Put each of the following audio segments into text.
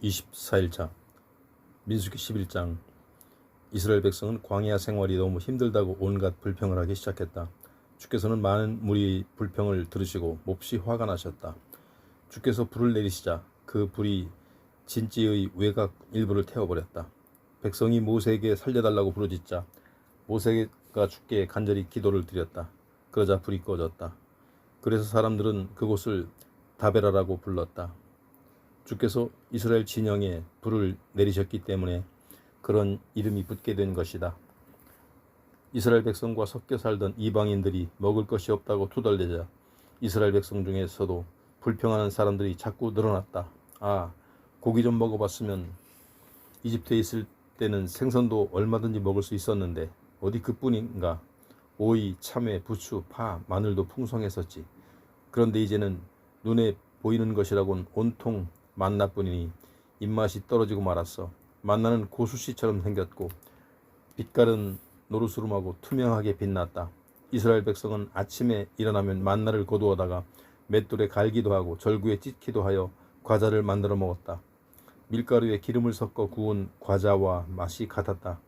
24일차 민수기 11장. 이스라엘 백성은 광야 생활이 너무 힘들다고 온갖 불평을 하기 시작했다. 주께서는 많은 무리의 불평을 들으시고 몹시 화가 나셨다. 주께서 불을 내리시자 그 불이 진지의 외곽 일부를 태워버렸다. 백성이 모세에게 살려달라고 부르짖자 모세가 주께 간절히 기도를 드렸다. 그러자 불이 꺼졌다. 그래서 사람들은 그곳을 다베라라고 불렀다. 주께서 이스라엘 진영에 불을 내리셨기 때문에 그런 이름이 붙게 된 것이다. 이스라엘 백성과 섞여 살던 이방인들이 먹을 것이 없다고 투덜대자 이스라엘 백성 중에서도 불평하는 사람들이 자꾸 늘어났다. 아, 고기 좀 먹어봤으면. 이집트에 있을 때는 생선도 얼마든지 먹을 수 있었는데 어디 그뿐인가. 오이, 참외, 부추, 파, 마늘도 풍성했었지. 그런데 이제는 눈에 보이는 것이라곤 온통 만나뿐이니 입맛이 떨어지고 말았어. 만나는 고수씨처럼 생겼고 빛깔은 노르스름하고 투명하게 빛났다. 이스라엘 백성은 아침에 일어나면 만나를 거두어다가 맷돌에 갈기도 하고 절구에 찢기도 하여 과자를 만들어 먹었다. 밀가루에 기름을 섞어 구운 과자와 맛이 같았다.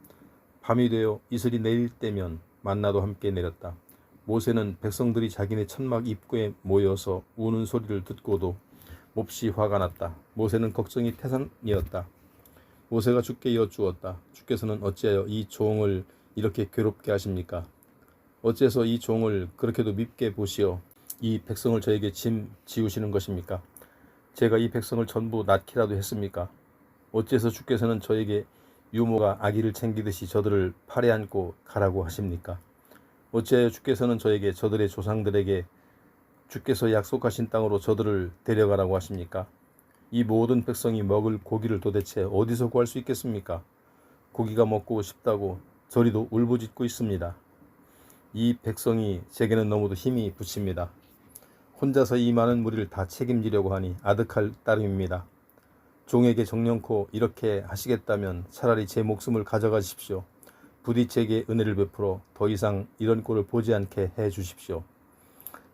밤이 되어 이슬이 내릴 때면 만나도 함께 내렸다. 모세는 백성들이 자기네 천막 입구에 모여서 우는 소리를 듣고도 몹시 화가 났다. 모세는 걱정이 태산이었다. 모세가 주께 여쭈었다. 주께서는 어찌하여 이 종을 이렇게 괴롭게 하십니까? 어째서 이 종을 그렇게도 밉게 보시어 이 백성을 저에게 짐 지우시는 것입니까? 제가 이 백성을 전부 낳기라도 했습니까? 어째서 주께서는 저에게 유모가 아기를 챙기듯이 저들을 팔에 안고 가라고 하십니까? 어찌하여 주께서는 저에게 저들의 조상들에게 주께서 약속하신 땅으로 저들을 데려가라고 하십니까? 이 모든 백성이 먹을 고기를 도대체 어디서 구할 수 있겠습니까? 고기가 먹고 싶다고 저리도 울부짖고 있습니다. 이 백성이 제게는 너무도 힘이 붙입니다. 혼자서 이 많은 무리를 다 책임지려고 하니 아득할 따름입니다. 종에게 정령코 이렇게 하시겠다면 차라리 제 목숨을 가져가십시오. 부디 제게 은혜를 베풀어 더 이상 이런 꼴을 보지 않게 해 주십시오.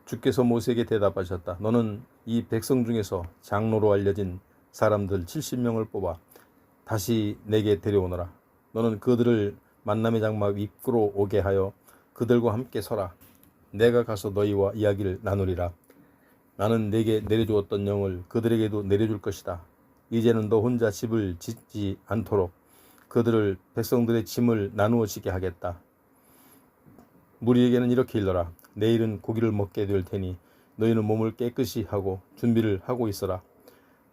주께서 모세에게 대답하셨다. 너는 이 백성 중에서 장로로 알려진 사람들 70명을 뽑아 다시 내게 데려오너라. 너는 그들을 만남의 장막 입구로 오게 하여 그들과 함께 서라. 내가 가서 너희와 이야기를 나누리라. 나는 내게 내려주었던 영을 그들에게도 내려줄 것이다. 이제는 너 혼자 집을 짓지 않도록 그들을 백성들의 짐을 나누어 지게 하겠다. 무리에게는 이렇게 일러라. 내일은 고기를 먹게 될 테니 너희는 몸을 깨끗이 하고 준비를 하고 있어라.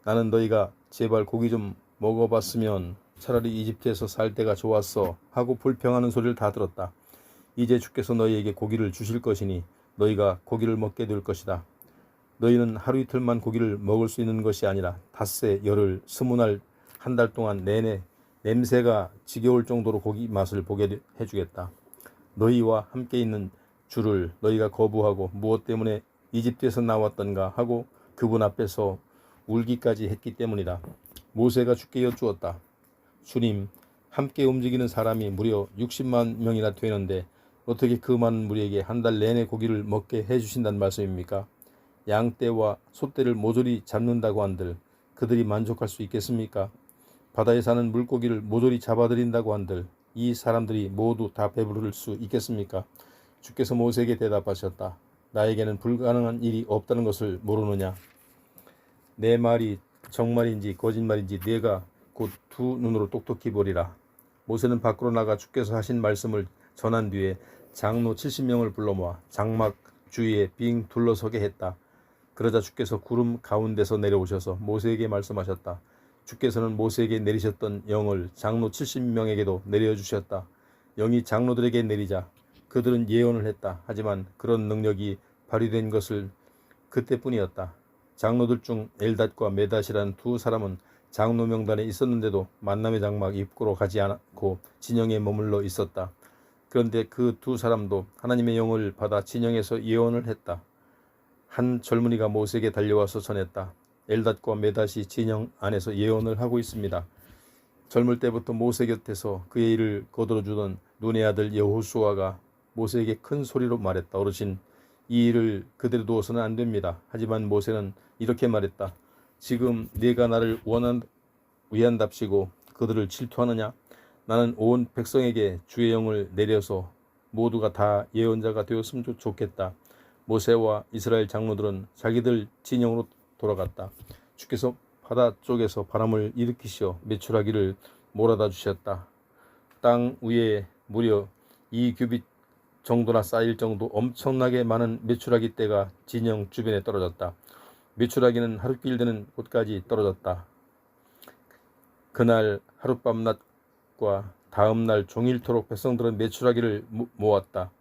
나는 너희가 제발 고기 좀 먹어봤으면 차라리 이집트에서 살 때가 좋았어 하고 불평하는 소리를 다 들었다. 이제 주께서 너희에게 고기를 주실 것이니 너희가 고기를 먹게 될 것이다. 너희는 하루 이틀만 고기를 먹을 수 있는 것이 아니라 닷새, 열흘, 20날, 한 달 동안 내내 냄새가 지겨울 정도로 고기 맛을 보게 해주겠다. 너희와 함께 있는 주를 너희가 거부하고 무엇 때문에 이집트에서 나왔던가 하고 그분 앞에서 울기까지 했기 때문이다. 모세가 주께 여쭈었다. 주님, 함께 움직이는 사람이 무려 60만 명이나 되는데 어떻게 그 많은 무리에게 한 달 내내 고기를 먹게 해주신다는 말씀입니까? 양떼와 소떼를 모조리 잡는다고 한들 그들이 만족할 수 있겠습니까? 바다에 사는 물고기를 모조리 잡아들인다고 한들 이 사람들이 모두 다 배부를 수 있겠습니까? 주께서 모세에게 대답하셨다. 나에게는 불가능한 일이 없다는 것을 모르느냐? 내 말이 정말인지 거짓말인지 네가 곧 두 눈으로 똑똑히 보리라. 모세는 밖으로 나가 주께서 하신 말씀을 전한 뒤에 장로 70명을 불러 모아 장막 주위에 빙 둘러서게 했다. 그러자 주께서 구름 가운데서 내려오셔서 모세에게 말씀하셨다. 주께서는 모세에게 내리셨던 영을 장로 70명에게도 내려주셨다. 영이 장로들에게 내리자 그들은 예언을 했다. 하지만 그런 능력이 발휘된 것을 그때뿐이었다. 장로들 중 엘닷과 메닷이라는 두 사람은 장로 명단에 있었는데도 만남의 장막 입구로 가지 않고 진영에 머물러 있었다. 그런데 그 두 사람도 하나님의 영을 받아 진영에서 예언을 했다. 한 젊은이가 모세에게 달려와서 전했다. 엘닷과 메닷이 진영 안에서 예언을 하고 있습니다. 젊을 때부터 모세 곁에서 그의 일을 거들어주던 눈의 아들 여호수아가 모세에게 큰 소리로 말했다. 어르신, 이 일을 그대로 두어서는 안 됩니다. 하지만 모세는 이렇게 말했다. 지금 네가 나를 위한답시고 그들을 질투하느냐? 나는 온 백성에게 주의 영을 내려서 모두가 다 예언자가 되었으면 좋겠다. 모세와 이스라엘 장로들은 자기들 진영으로 돌아갔다. 주께서 바다 쪽에서 바람을 일으키시어 메추라기를 몰아다 주셨다. 땅 위에 무려 2규빗 정도나 쌓일 정도 엄청나게 많은 메추라기 떼가 진영 주변에 떨어졌다. 메추라기는 하룻길 되는 곳까지 떨어졌다. 그날 하룻밤낮과 다음 날 종일토록 백성들은 메추라기를 모았다.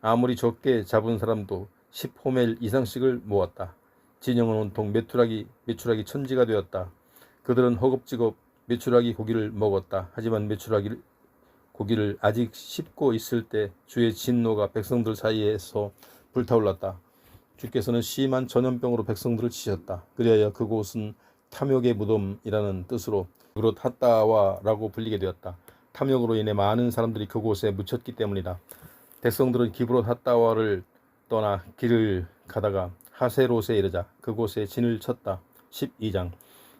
아무리 적게 잡은 사람도 10호멜 이상씩을 모았다. 진영은 온통 메추라기 천지가 되었다. 그들은 허겁지겁 메추라기 고기를 먹었다. 하지만 메추라기 고기를 아직 씹고 있을 때 주의 진노가 백성들 사이에서 불타올랐다. 주께서는 심한 전염병으로 백성들을 치셨다. 그리하여 그곳은 탐욕의 무덤이라는 뜻으로 그릇 핫다와라고 불리게 되었다. 탐욕으로 인해 많은 사람들이 그곳에 묻혔기 때문이다. 백성들은 기브롯 핫다와를 떠나 길을 가다가 하세롯에 이르자 그곳에 진을 쳤다. 12장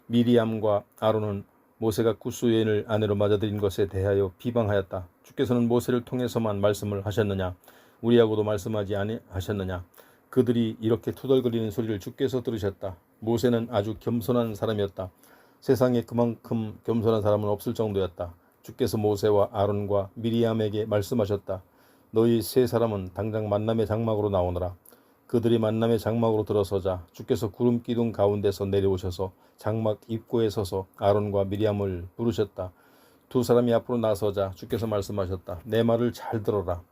미리암과 아론은 모세가 구스 여인을 아내로 맞아들인 것에 대하여 비방하였다. 주께서는 모세를 통해서만 말씀을 하셨느냐? 우리하고도 말씀하지 아니하셨느냐? 그들이 이렇게 투덜거리는 소리를 주께서 들으셨다. 모세는 아주 겸손한 사람이었다. 세상에 그만큼 겸손한 사람은 없을 정도였다. 주께서 모세와 아론과 미리암에게 말씀하셨다. 너희 세 사람은 당장 만남의 장막으로 나오너라. 그들이 만남의 장막으로 들어서자 주께서 구름 기둥 가운데서 내려오셔서 장막 입구에 서서 아론과 미리암을 부르셨다. 두 사람이 앞으로 나서자 주께서 말씀하셨다. 내 말을 잘 들어라.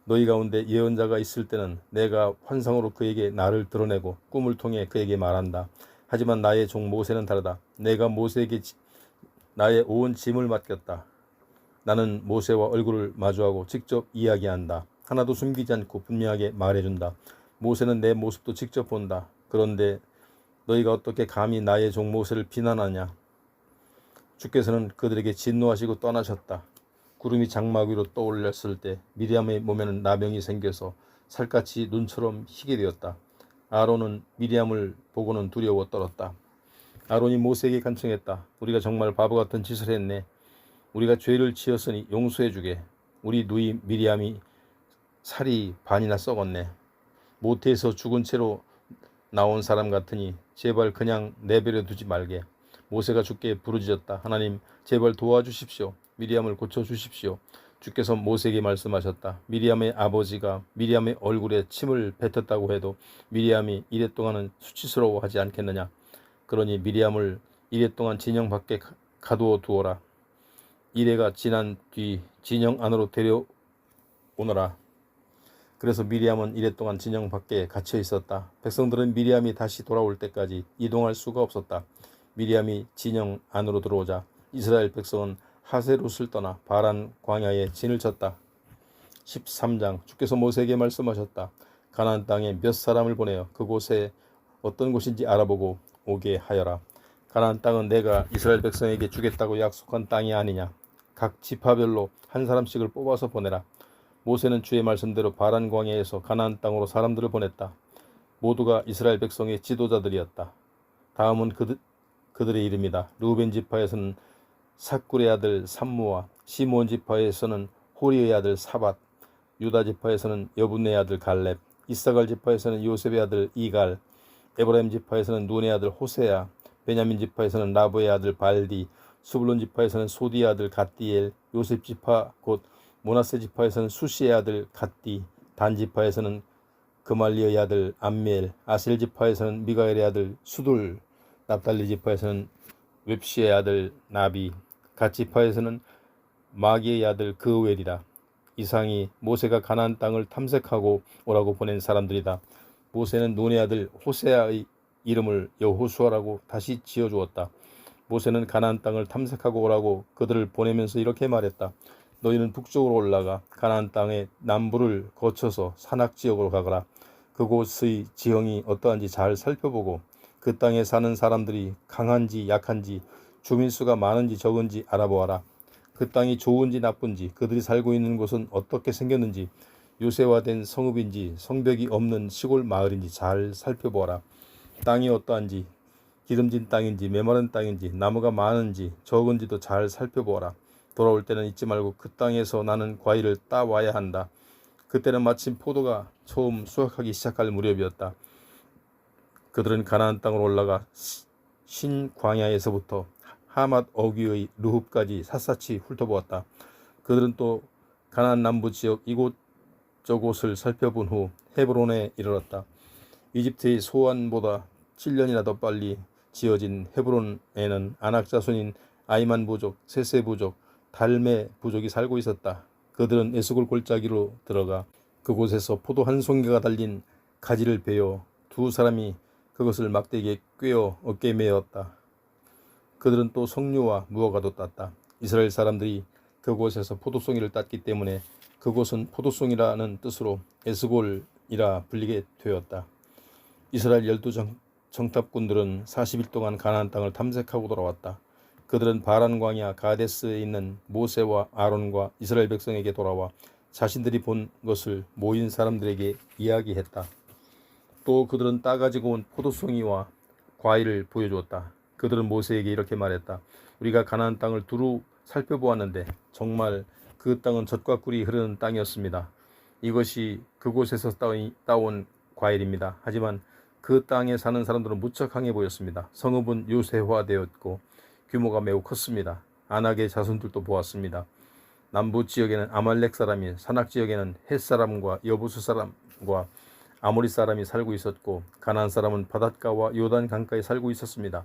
너희 가운데 예언자가 있을 때는 내가 환상으로 그에게 나를 드러내고 꿈을 통해 그에게 말한다. 하지만 나의 종 모세는 다르다. 내가 모세에게 나의 온 짐을 맡겼다. 나는 모세와 얼굴을 마주하고 직접 이야기한다. 하나도 숨기지 않고 분명하게 말해준다. 모세는 내 모습도 직접 본다. 그런데 너희가 어떻게 감히 나의 종 모세를 비난하냐? 주께서는 그들에게 진노하시고 떠나셨다. 구름이 장막 위로 떠올랐을 때 미리암의 몸에는 나병이 생겨서 살갗이 눈처럼 희게 되었다. 아론은 미리암을 보고는 두려워 떨었다. 아론이 모세에게 간청했다. 우리가 정말 바보 같은 짓을 했네. 우리가 죄를 지었으니 용서해 주게. 우리 누이 미리암이 살이 반이나 썩었네. 모태에서 죽은 채로 나온 사람 같으니 제발 그냥 내버려 두지 말게. 모세가 주께 부르짖었다. 하나님 제발 도와주십시오. 미리암을 고쳐주십시오. 주께서 모세에게 말씀하셨다. 미리암의 아버지가 미리암의 얼굴에 침을 뱉었다고 해도 미리암이 이래 동안은 수치스러워하지 않겠느냐. 그러니 미리암을 이래 동안 진영 밖에 가두어 두어라. 이래가 지난 뒤 진영 안으로 데려오너라. 그래서 미리암은 이래 동안 진영 밖에 갇혀 있었다. 백성들은 미리암이 다시 돌아올 때까지 이동할 수가 없었다. 미리암이 진영 안으로 들어오자 이스라엘 백성은 하세롯을 떠나 바란 광야에 진을 쳤다. 13장 주께서 모세에게 말씀하셨다. 가나안 땅에 몇 사람을 보내어 그곳에 어떤 곳인지 알아보고 오게 하여라. 가나안 땅은 내가 이스라엘 백성에게 주겠다고 약속한 땅이 아니냐. 각 지파별로 한 사람씩을 뽑아서 보내라. 모세는 주의 말씀대로 바란 광야에서 가나안 땅으로 사람들을 보냈다. 모두가 이스라엘 백성의 지도자들이었다. 다음은 그들의 이름이다. 르우벤 지파에서는 삭굴의 아들 삼무와 시몬 지파에서는 호리의 아들 사밧, 유다 지파에서는 여분의 아들 갈렙, 이사갈 지파에서는 요셉의 아들 이갈, 에브라임 지파에서는 눈의 아들 호세야, 베냐민 지파에서는 라브의 아들 발디, 스불론 지파에서는 소디의 아들 갓디엘, 요셉 지파 곧 모나세 지파에서는 수시의 아들 갓디, 단 지파에서는 그말리의 아들 암멜, 아셀 지파에서는 미가엘의 아들 수둘, 납달리 지파에서는 웹시의 아들 나비, 갓 지파에서는 마기의 아들 그웰이라. 이상이 모세가 가나안 땅을 탐색하고 오라고 보낸 사람들이다. 모세는 눈의 아들 호세아의 이름을 여호수아라고 다시 지어주었다. 모세는 가나안 땅을 탐색하고 오라고 그들을 보내면서 이렇게 말했다. 너희는 북쪽으로 올라가 가나안 땅의 남부를 거쳐서 산악지역으로 가거라. 그곳의 지형이 어떠한지 잘 살펴보고 그 땅에 사는 사람들이 강한지 약한지 주민수가 많은지 적은지 알아보아라. 그 땅이 좋은지 나쁜지 그들이 살고 있는 곳은 어떻게 생겼는지 요새화된 성읍인지 성벽이 없는 시골 마을인지 잘 살펴보아라. 땅이 어떠한지 기름진 땅인지 메마른 땅인지 나무가 많은지 적은지도 잘 살펴보아라. 돌아올 때는 잊지 말고 그 땅에서 나는 과일을 따와야 한다. 그때는 마침 포도가 처음 수확하기 시작할 무렵이었다. 그들은 가나안 땅으로 올라가 신 광야에서부터 하맛 어귀의 르흡까지 샅샅이 훑어보았다. 그들은 또 가나안 남부 지역 이곳저곳을 살펴본 후 헤브론에 이르렀다. 이집트의 소안보다 7년이나 더 빨리 지어진 헤브론에는 아낙 자손인 아이만 부족, 세세 부족, 달메 부족이 살고 있었다. 그들은 에스골 골짜기로 들어가 그곳에서 포도 한 송이가 달린 가지를 베어 두 사람이 그것을 막대기에 꿰어 어깨에 메었다. 그들은 또 석류와 무화과도 땄다. 이스라엘 사람들이 그곳에서 포도송이를 땄기 때문에 그곳은 포도송이라는 뜻으로 에스골이라 불리게 되었다. 이스라엘 12 정탐꾼들은 40일 동안 가나안 땅을 탐색하고 돌아왔다. 그들은 바란 광야 가데스에 있는 모세와 아론과 이스라엘 백성에게 돌아와 자신들이 본 것을 모인 사람들에게 이야기했다. 또 그들은 따가지고 온 포도송이와 과일을 보여주었다. 그들은 모세에게 이렇게 말했다. 우리가 가나안 땅을 두루 살펴보았는데 정말 그 땅은 젖과 꿀이 흐르는 땅이었습니다. 이것이 그곳에서 따온 과일입니다. 하지만 그 땅에 사는 사람들은 무척 강해 보였습니다. 성읍은 요새화되었고 규모가 매우 컸습니다. 아낙의 자손들도 보았습니다. 남부 지역에는 아말렉 사람이, 산악 지역에는 헷 사람과 여부수 사람과 아모리 사람이 살고 있었고 가나안 사람은 바닷가와 요단 강가에 살고 있었습니다.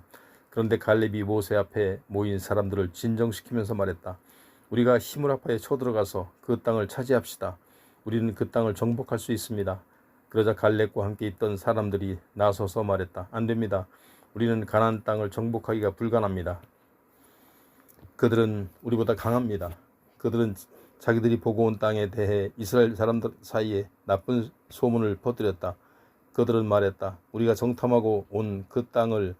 그런데 갈렙이 모세 앞에 모인 사람들을 진정시키면서 말했다. 우리가 힘을 합하여 쳐들어가서 그 땅을 차지합시다. 우리는 그 땅을 정복할 수 있습니다. 그러자 갈렙과 함께 있던 사람들이 나서서 말했다. 안 됩니다. 우리는 가나안 땅을 정복하기가 불가능합니다. 그들은 우리보다 강합니다. 그들은 자기들이 보고 온 땅에 대해 이스라엘 사람들 사이에 나쁜 소문을 퍼뜨렸다. 그들은 말했다. 우리가 정탐하고 온 그 땅을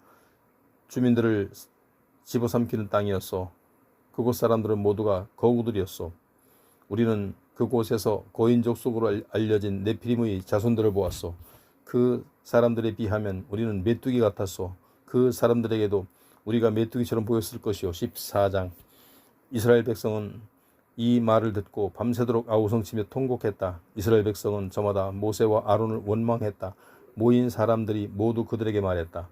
주민들을 집어삼키는 땅이었어. 그곳 사람들은 모두가 거구들이었어. 우리는 그곳에서 고인족 속으로 알려진 네피림의 자손들을 보았어. 그 사람들에 비하면 우리는 메뚜기 같았어. 그 사람들에게도 우리가 메뚜기처럼 보였을 것이요. 14장. 이스라엘 백성은 이 말을 듣고 밤새도록 아우성치며 통곡했다. 이스라엘 백성은 저마다 모세와 아론을 원망했다. 모인 사람들이 모두 그들에게 말했다.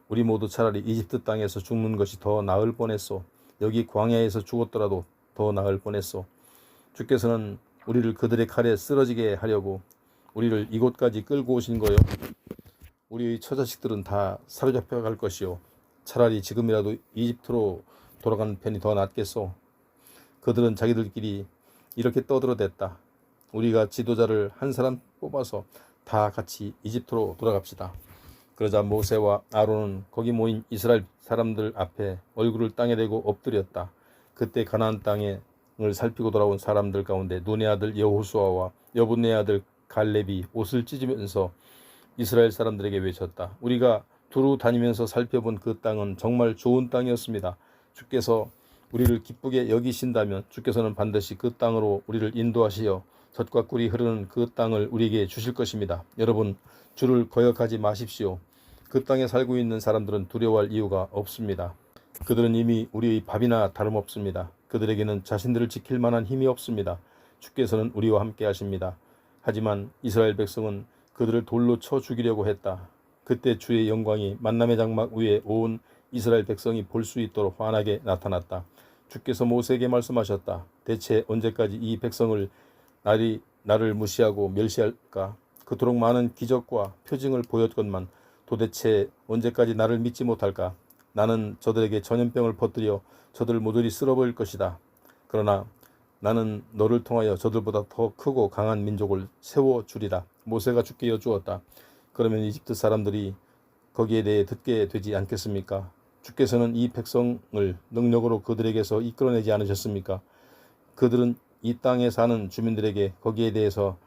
우리 모두 차라리 이집트 땅에서 죽는 것이 더 나을 뻔했소. 여기 광야에서 죽었더라도 더 나을 뻔했소. 주께서는 우리를 그들의 칼에 쓰러지게 하려고 우리를 이곳까지 끌고 오신 거요. 우리의 처자식들은 다 사로잡혀 갈 것이요. 차라리 지금이라도 이집트로 돌아가는 편이 더 낫겠소. 그들은 자기들끼리 이렇게 떠들어댔다. 우리가 지도자를 한 사람 뽑아서 다 같이 이집트로 돌아갑시다. 그러자 모세와 아론은 거기 모인 이스라엘 사람들 앞에 얼굴을 땅에 대고 엎드렸다. 그때 가나안 땅을 살피고 돌아온 사람들 가운데 눈의 아들 여호수아와 여분의 아들 갈렙이 옷을 찢으면서 이스라엘 사람들에게 외쳤다. 우리가 두루 다니면서 살펴본 그 땅은 정말 좋은 땅이었습니다. 주께서 우리를 기쁘게 여기신다면 주께서는 반드시 그 땅으로 우리를 인도하시어 젖과 꿀이 흐르는 그 땅을 우리에게 주실 것입니다. 여러분, 주를 거역하지 마십시오. 그 땅에 살고 있는 사람들은 두려워할 이유가 없습니다. 그들은 이미 우리의 밥이나 다름없습니다. 그들에게는 자신들을 지킬 만한 힘이 없습니다. 주께서는 우리와 함께 하십니다. 하지만 이스라엘 백성은 그들을 돌로 쳐 죽이려고 했다. 그때 주의 영광이 만남의 장막 위에 온 이스라엘 백성이 볼 수 있도록 환하게 나타났다. 주께서 모세에게 말씀하셨다. 대체 언제까지 이 백성을 나를 무시하고 멸시할까? 그토록 많은 기적과 표징을 보였건만 도대체 언제까지 나를 믿지 못할까? 나는 저들에게 전염병을 퍼뜨려 저들을 모조리 쓸어버릴 것이다. 그러나 나는 너를 통하여 저들보다 더 크고 강한 민족을 세워주리라. 모세가 주께 여쭈었다. 그러면 이집트 사람들이 거기에 대해 듣게 되지 않겠습니까? 주께서는 이 백성을 능력으로 그들에게서 이끌어내지 않으셨습니까? 그들은 이 땅에 사는 주민들에게 거기에 대해서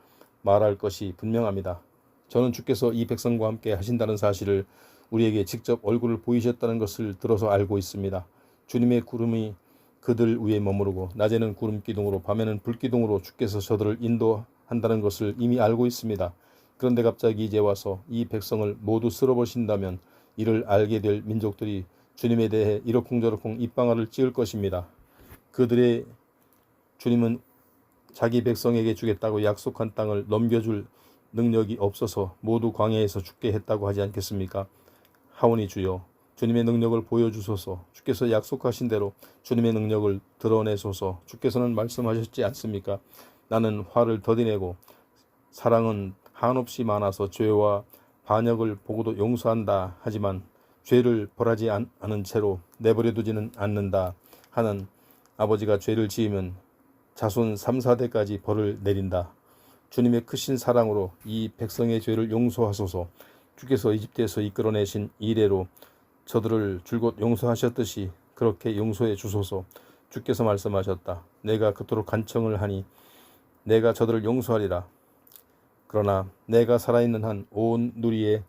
말할 것이 분명합니다. 저는 주께서 이 백성과 함께 하신다는 사실을 우리에게 직접 얼굴을 보이셨다는 것을 들어서 알고 있습니다. 주님의 구름이 그들 위에 머무르고 낮에는 구름 기둥으로 밤에는 불 기둥으로 주께서 저들을 인도한다는 것을 이미 알고 있습니다. 그런데 갑자기 이제 와서 이 백성을 모두 쓸어버리신다면 이를 알게 될 민족들이 주님에 대해 이러쿵저러쿵 입방아를 찧을 것입니다. 그들의 주님은 자기 백성에게 주겠다고 약속한 땅을 넘겨줄 능력이 없어서 모두 광야에서 죽게 했다고 하지 않겠습니까? 하오니 주여, 주님의 능력을 보여주소서. 주께서 약속하신 대로 주님의 능력을 드러내소서. 주께서는 말씀하셨지 않습니까? 나는 화를 더디내고 사랑은 한없이 많아서 죄와 반역을 보고도 용서한다 하지만 죄를 벌하지 않은 채로 내버려 두지는 않는다 하는 아버지가 죄를 지으면 자손 3, 4대까지 벌을 내린다. 주님의 크신 사랑으로 이 백성의 죄를 용서하소서. 주께서 이집트에서 이끌어내신 이래로 저들을 줄곧 용서하셨듯이 그렇게 용서해 주소서. 주께서 말씀하셨다. 내가 그토록 간청을 하니 내가 저들을 용서하리라. 그러나 내가 살아있는 한 온 누리에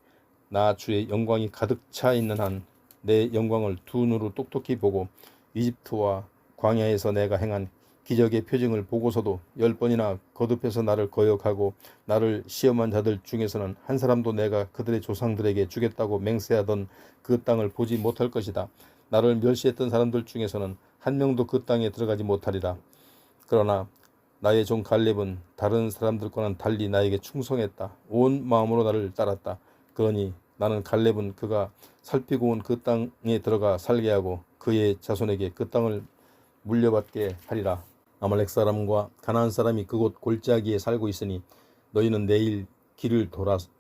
나 주의 영광이 가득 차 있는 한 내 영광을 두 눈으로 똑똑히 보고 이집트와 광야에서 내가 행한 기적의 표징을 보고서도 10번이나 거듭해서 나를 거역하고 나를 시험한 자들 중에서는 한 사람도 내가 그들의 조상들에게 주겠다고 맹세하던 그 땅을 보지 못할 것이다. 나를 멸시했던 사람들 중에서는 한 명도 그 땅에 들어가지 못하리라. 그러나 나의 종 갈렙은 다른 사람들과는 달리 나에게 충성했다. 온 마음으로 나를 따랐다. 그러니 나는 갈렙은 그가 살피고 온 그 땅에 들어가 살게 하고 그의 자손에게 그 땅을 물려받게 하리라. 아말렉 사람과 가나안 사람이 그곳 골짜기에 살고 있으니 너희는 내일 길을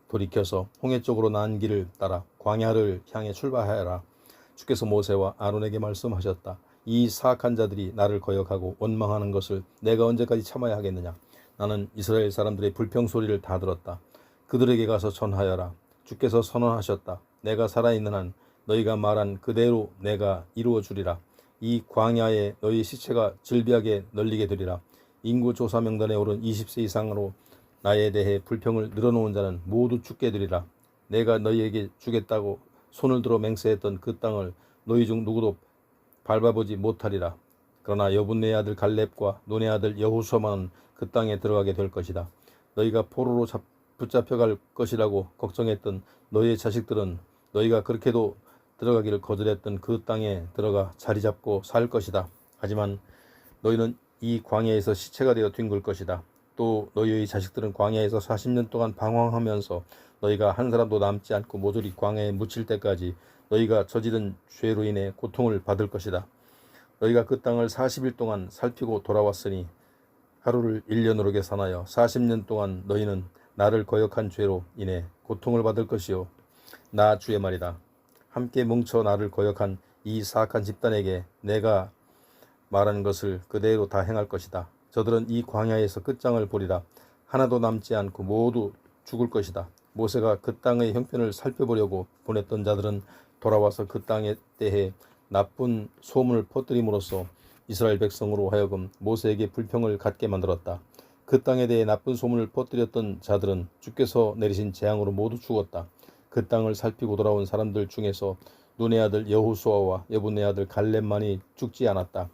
돌이켜서 홍해 쪽으로 난 길을 따라 광야를 향해 출발하여라. 주께서 모세와 아론에게 말씀하셨다. 이 사악한 자들이 나를 거역하고 원망하는 것을 내가 언제까지 참아야 하겠느냐. 나는 이스라엘 사람들의 불평 소리를 다 들었다. 그들에게 가서 전하여라. 주께서 선언하셨다. 내가 살아있는 한 너희가 말한 그대로 내가 이루어 주리라. 이 광야에 너희 시체가 질비하게 널리게 되리라. 인구 조사 명단에 오른 20세 이상으로 나에 대해 불평을 늘어놓은 자는 모두 죽게 되리라. 내가 너희에게 주겠다고 손을 들어 맹세했던 그 땅을 너희 중 누구도 밟아보지 못하리라. 그러나 여분네 아들 갈렙과 논의 아들 여호수아만은 그 땅에 들어가게 될 것이다. 너희가 포로로 붙잡혀갈 것이라고 걱정했던 너희의 자식들은 너희가 그렇게도 들어가기를 거절했던 그 땅에 들어가 자리 잡고 살 것이다. 하지만 너희는 이 광야에서 시체가 되어 뒹굴 것이다. 또 너희의 자식들은 광야에서 40년 동안 방황하면서 너희가 한 사람도 남지 않고 모조리 광야에 묻힐 때까지 너희가 저지른 죄로 인해 고통을 받을 것이다. 너희가 그 땅을 40일 동안 살피고 돌아왔으니 하루를 1년으로 계산하여 40년 동안 너희는 나를 거역한 죄로 인해 고통을 받을 것이요. 나 주의 말이다. 함께 뭉쳐 나를 거역한 이 사악한 집단에게 내가 말한 것을 그대로 다 행할 것이다. 저들은 이 광야에서 끝장을 보리라. 하나도 남지 않고 모두 죽을 것이다. 모세가 그 땅의 형편을 살펴보려고 보냈던 자들은 돌아와서 그 땅에 대해 나쁜 소문을 퍼뜨림으로써 이스라엘 백성으로 하여금 모세에게 불평을 갖게 만들었다. 그 땅에 대해 나쁜 소문을 퍼뜨렸던 자들은 주께서 내리신 재앙으로 모두 죽었다. 그 땅을 살피고 돌아온 사람들 중에서 눈의 아들 여호수아와 여분의 아들 갈렙만이 죽지 않았다.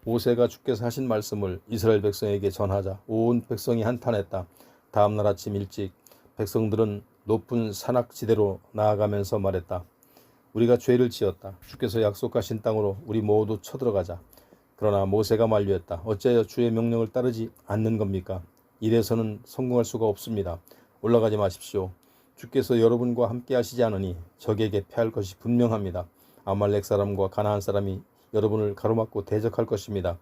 모세가 주께서 하신 말씀을 이스라엘 백성에게 전하자 온 백성이 한탄했다. 다음날 아침 일찍 백성들은 높은 산악지대로 나아가면서 말했다. 우리가 죄를 지었다. 주께서 약속하신 땅으로 우리 모두 쳐들어가자. 그러나 모세가 만류했다. 어찌하여 주의 명령을 따르지 않는 겁니까? 이래서는 성공할 수가 없습니다. 올라가지 마십시오. 주께서 여러분과 함께 하시지 않으니 적에게 패할 것이 분명합니다. 아말렉 사람과 가나안 사람이 여러분을 가로막고 대적할 것입니다.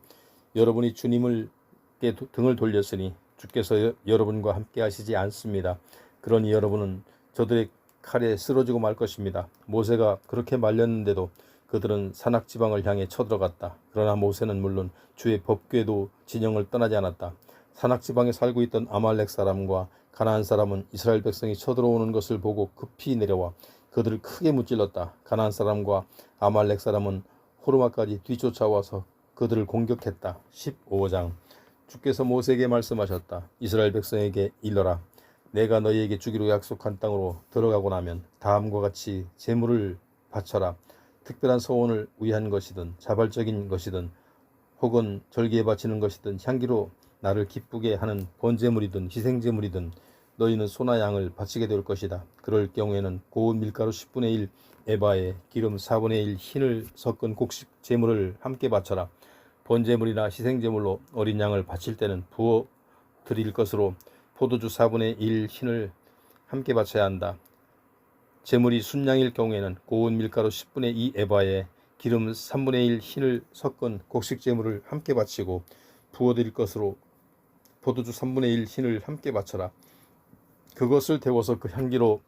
여러분이 주님께 등을 돌렸으니 주께서 여러분과 함께 하시지 않습니다. 그러니 여러분은 저들의 칼에 쓰러지고 말 것입니다. 모세가 그렇게 말렸는데도 그들은 산악지방을 향해 쳐들어갔다. 그러나 모세는 물론 주의 법궤도 진영을 떠나지 않았다. 산악지방에 살고 있던 아말렉 사람과 가나안 사람은 이스라엘 백성이 쳐들어오는 것을 보고 급히 내려와 그들을 크게 무찔렀다. 가나안 사람과 아말렉 사람은 호르마까지 뒤쫓아와서 그들을 공격했다. 15장. 주께서 모세에게 말씀하셨다. 이스라엘 백성에게 일러라. 내가 너희에게 주기로 약속한 땅으로 들어가고 나면 다음과 같이 제물을 바쳐라. 특별한 소원을 위한 것이든 자발적인 것이든 혹은 절기에 바치는 것이든 향기로 나를 기쁘게 하는 번제물이든 희생제물이든 너희는 소나 양을 바치게 될 것이다. 그럴 경우에는 고운 밀가루 10분의 1 에바에 기름 4분의 1 흰을 섞은 곡식 제물을 함께 바쳐라. 번제물이나 희생제물로 어린 양을 바칠 때는 부어 드릴 것으로 포도주 4분의 1 흰을 함께 바쳐야 한다. 제물이 순양일 경우에는 고운 밀가루 10분의 2 에바에 기름 3분의 1 흰을 섞은 곡식 제물을 함께 바치고 부어 드릴 것으로 포도주 3분의 1 흰을 함께 바쳐라. 그것을 데워서 그 향기로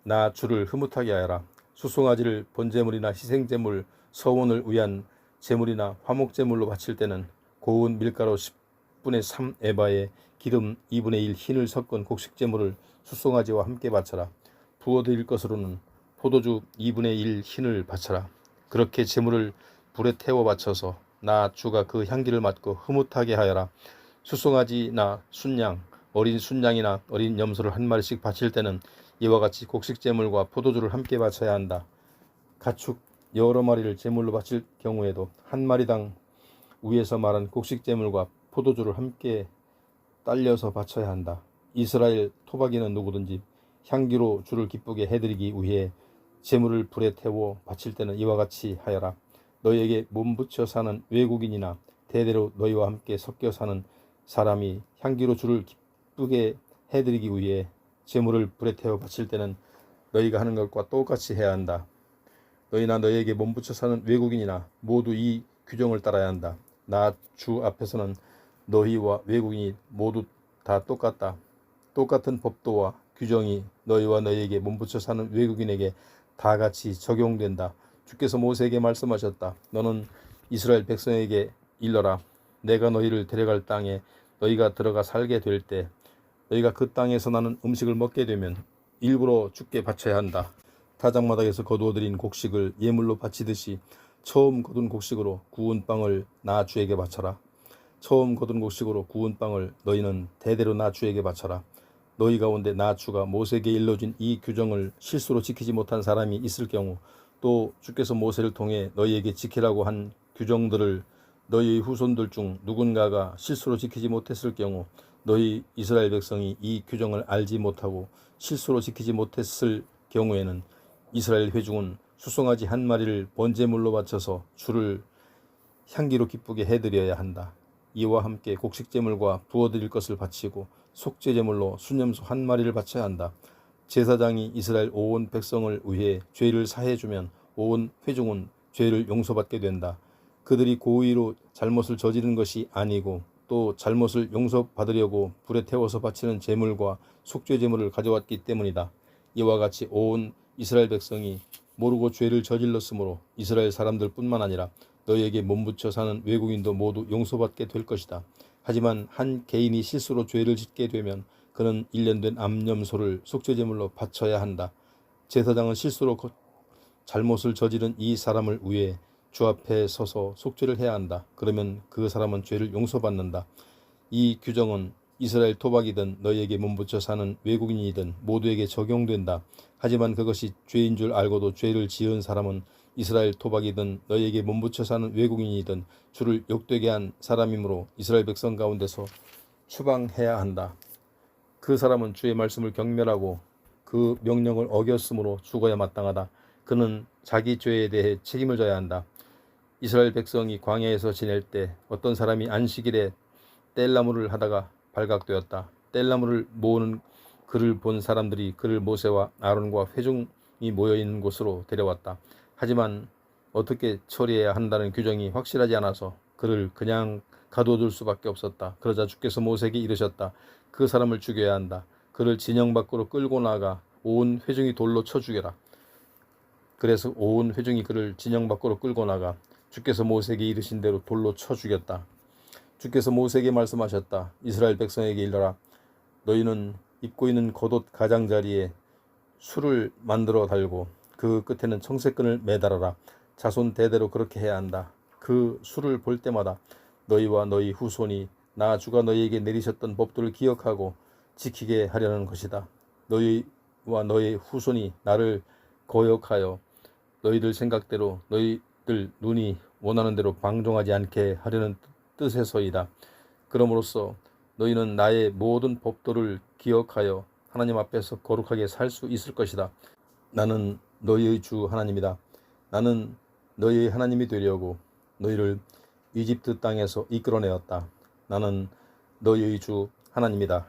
나 주를 흐뭇하게 하여라. 수송아지를 번제물이나 희생제물, 서원을 위한 제물이나 화목제물로 바칠 때는 고운 밀가루 10분의 3 에바에 기름 2분의 1 흰을 섞은 곡식제물을 수송아지와 함께 바쳐라. 부어드릴 것으로는 포도주 2분의 1 흰을 바쳐라. 그렇게 제물을 불에 태워 바쳐서 나 주가 그 향기를 맡고 흐뭇하게 하여라. 수송아지나 순양, 어린 순양이나 어린 염소를 한 마리씩 바칠 때는 이와 같이 곡식제물과 포도주를 함께 바쳐야 한다. 가축 여러 마리를 제물로 바칠 경우에도 한 마리당 위에서 말한 곡식제물과 포도주를 함께 딸려서 바쳐야 한다. 이스라엘 토박이는 누구든지 향기로 주를 기쁘게 해드리기 위해 제물을 불에 태워 바칠 때는 이와 같이 하여라. 너희에게 몸붙여 사는 외국인이나 대대로 너희와 함께 섞여 사는 사람이 향기로 주를 기쁘게 해드리기 위해 제물을 불에 태워 바칠 때는 너희가 하는 것과 똑같이 해야 한다. 너희나 너희에게 몸붙여 사는 외국인이나 모두 이 규정을 따라야 한다. 나 주 앞에서는 너희와 외국인이 모두 다 똑같다. 똑같은 법도와 규정이 너희와 너희에게 몸붙여 사는 외국인에게 다 같이 적용된다. 주께서 모세에게 말씀하셨다. 너는 이스라엘 백성에게 일러라. 내가 너희를 데려갈 땅에 너희가 들어가 살게 될 때 너희가 그 땅에서 나는 음식을 먹게 되면 일부러 주께 바쳐야 한다. 타작마당에서 거두어들인 곡식을 예물로 바치듯이 처음 거둔 곡식으로 구운 빵을 나 주에게 바쳐라. 처음 거둔 곡식으로 구운 빵을 너희는 대대로 나 주에게 바쳐라. 너희 가운데 나 주가 모세에게 일러준 이 규정을 실수로 지키지 못한 사람이 있을 경우, 또 주께서 모세를 통해 너희에게 지키라고 한 규정들을 너희 후손들 중 누군가가 실수로 지키지 못했을 경우, 너희 이스라엘 백성이 이 규정을 알지 못하고 실수로 지키지 못했을 경우에는 이스라엘 회중은 수송아지 한 마리를 번제물로 바쳐서 주를 향기로 기쁘게 해드려야 한다. 이와 함께 곡식제물과 부어드릴 것을 바치고 속죄제물로 순염소 한 마리를 바쳐야 한다. 제사장이 이스라엘 온 백성을 위해 죄를 사해주면 온 회중은 죄를 용서받게 된다. 그들이 고의로 잘못을 저지른 것이 아니고 또 잘못을 용서받으려고 불에 태워서 바치는 제물과 속죄제물을 가져왔기 때문이다. 이와 같이 온 이스라엘 백성이 모르고 죄를 저질렀으므로 이스라엘 사람들뿐만 아니라 너희에게 몸붙여 사는 외국인도 모두 용서받게 될 것이다. 하지만 한 개인이 실수로 죄를 짓게 되면 그는 1년 된 암염소를 속죄제물로 바쳐야 한다. 제사장은 실수로 잘못을 저지른 이 사람을 위해 주 앞에 서서 속죄를 해야 한다. 그러면 그 사람은 죄를 용서받는다. 이 규정은 이스라엘 토박이든 너희에게 몸붙여 사는 외국인이든 모두에게 적용된다. 하지만 그것이 죄인 줄 알고도 죄를 지은 사람은 이스라엘 토박이든 너희에게 몸붙여 사는 외국인이든 주를 욕되게 한 사람이므로 이스라엘 백성 가운데서 추방해야 한다. 그 사람은 주의 말씀을 경멸하고 그 명령을 어겼으므로 죽어야 마땅하다. 그는 자기 죄에 대해 책임을 져야 한다. 이스라엘 백성이 광야에서 지낼 때 어떤 사람이 안식일에 뗄나무를 하다가 발각되었다. 뗄나무를 모으는 그를 본 사람들이 그를 모세와 아론과 회중이 모여있는 곳으로 데려왔다. 하지만 어떻게 처리해야 한다는 규정이 확실하지 않아서 그를 그냥 가둬둘 수밖에 없었다. 그러자 주께서 모세에게 이르셨다. 그 사람을 죽여야 한다. 그를 진영 밖으로 끌고 나가 온 회중이 돌로 쳐 죽여라. 그래서 온 회중이 그를 진영 밖으로 끌고 나가 주께서 모세에게 이르신 대로 돌로 쳐 죽였다. 주께서 모세에게 말씀하셨다. 이스라엘 백성에게 일러라. 너희는 입고 있는 겉옷 가장자리에 술을 만들어 달고 그 끝에는 청색끈을 매달아라. 자손 대대로 그렇게 해야 한다. 그 술을 볼 때마다 너희와 너희 후손이 나 주가 너희에게 내리셨던 법도를 기억하고 지키게 하려는 것이다. 너희와 너희 후손이 나를 거역하여 너희들 생각대로 너희들 눈이 원하는 대로 방종하지 않게 하려는 뜻에서이다. 그러므로써 너희는 나의 모든 법도를 기억하여 하나님 앞에서 거룩하게 살 수 있을 것이다. 나는 너희의 주 하나님이다. 나는 너희의 하나님이 되려고 너희를 이집트 땅에서 이끌어내었다. 나는 너희의 주 하나님이다.